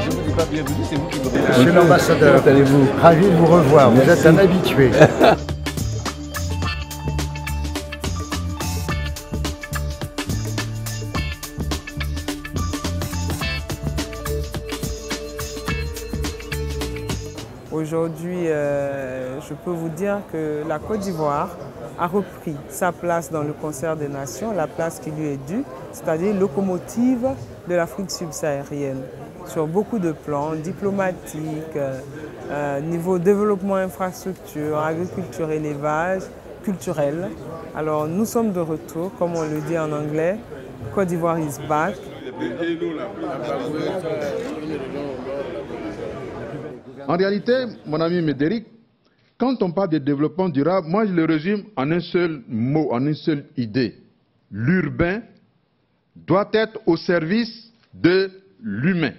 Je ne vous dis pas bienvenue, c'est vous qui me remerciez. Monsieur l'ambassadeur, comment allez-vous? ravi de vous revoir, vous êtes un habitué. Aujourd'hui, je peux vous dire que la Côte d'Ivoire a repris sa place dans le concert des nations, la place qui lui est due, c'est-à-dire locomotive de l'Afrique subsaharienne, sur beaucoup de plans, diplomatiques, niveau développement infrastructure, agriculture, élevage, culturel. Alors nous sommes de retour, comme on le dit en anglais, Côte d'Ivoire is back. En réalité, mon ami Médéric, quand on parle de développement durable, moi je le résume en un seul mot, en une seule idée. L'urbain doit être au service de l'humain.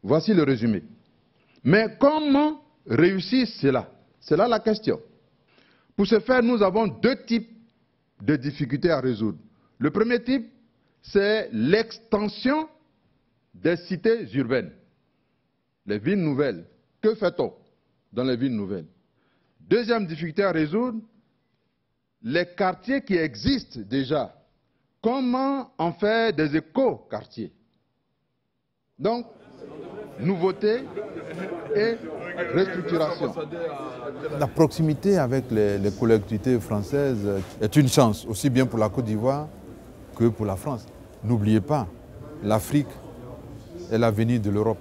Voici le résumé. Mais comment réussir cela? C'est là la question. Pour ce faire, nous avons deux types de difficultés à résoudre. Le premier type, c'est l'extension des cités urbaines. Les villes nouvelles. Que fait-on dans les villes nouvelles? Deuxième difficulté à résoudre, les quartiers qui existent déjà. Comment en faire des éco-quartiers? Donc, nouveauté et restructuration. La proximité avec les collectivités françaises est une chance, aussi bien pour la Côte d'Ivoire que pour la France. N'oubliez pas, l'Afrique est l'avenir de l'Europe.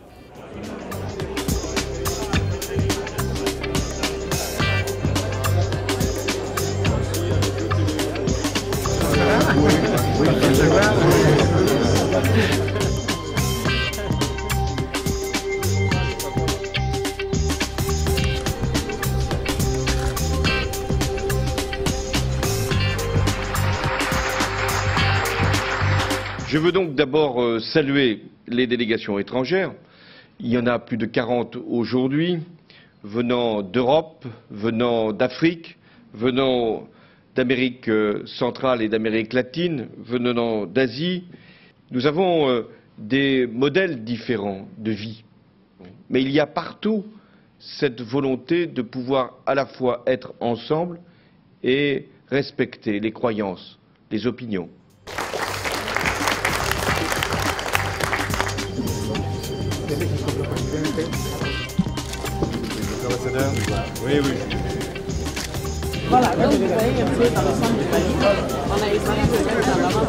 Je veux donc d'abord saluer les délégations étrangères. Il y en a plus de 40 aujourd'hui, venant d'Europe, venant d'Afrique, venant d'Amérique centrale et d'Amérique latine, venant d'Asie. Nous avons des modèles différents de vie. Mais il y a partout cette volonté de pouvoir à la fois être ensemble et respecter les croyances, les opinions. Oui, oui. Voilà, donc vous voyez un peu dans le centre du pays, on a essayé de mettre en avant.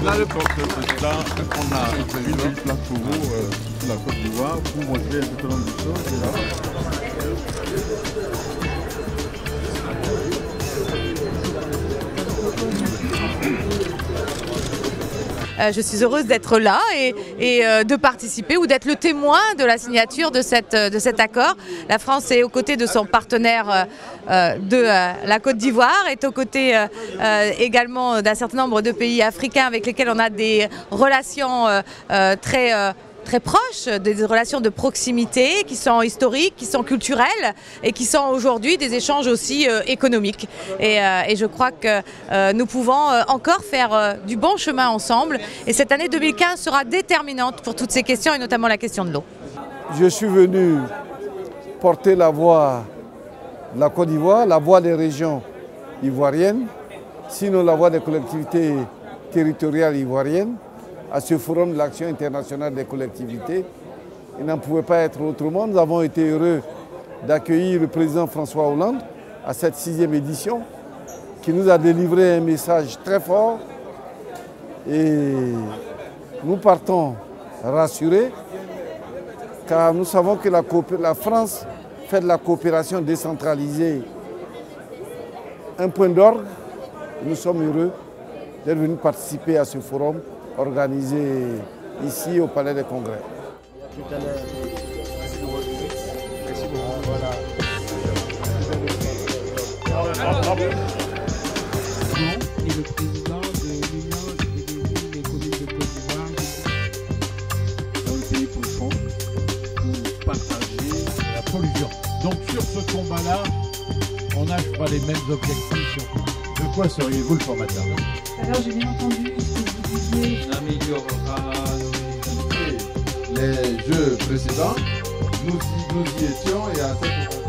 Là, le président, on a mis une place pour vous sur la Côte d'Ivoire pour montrer un certain nombre de choses. Je suis heureuse d'être là et de participer ou d'être le témoin de la signature de cet accord. La France est aux côtés de son partenaire de la Côte d'Ivoire, est aux côtés également d'un certain nombre de pays africains avec lesquels on a des relations très proches, des relations de proximité qui sont historiques, qui sont culturelles et qui sont aujourd'hui des échanges aussi économiques. Et je crois que nous pouvons encore faire du bon chemin ensemble. Et cette année 2015 sera déterminante pour toutes ces questions et notamment la question de l'eau. Je suis venu porter la voix de la Côte d'Ivoire, la voix des régions ivoiriennes, sinon la voix des collectivités territoriales ivoiriennes, à ce forum de l'action internationale des collectivités. Il n'en pouvait pas être autrement. Nous avons été heureux d'accueillir le président François Hollande à cette 6e édition, qui nous a délivré un message très fort. Et nous partons rassurés, car nous savons que la France fait de la coopération décentralisée un point d'orgue. Nous sommes heureux d'être venus participer à ce forum organisé ici au Palais des Congrès. Et le président de l'Union des villes et communes de Côte d'Ivoire dans le pays profond pour partager la pollution. Donc sur ce combat-là, on n'a pas les mêmes objectifs. De quoi seriez-vous le formateur? Alors j'ai bien entendu ce que vous disiez. On améliorera Les jeux précédents, nous y étions et à cette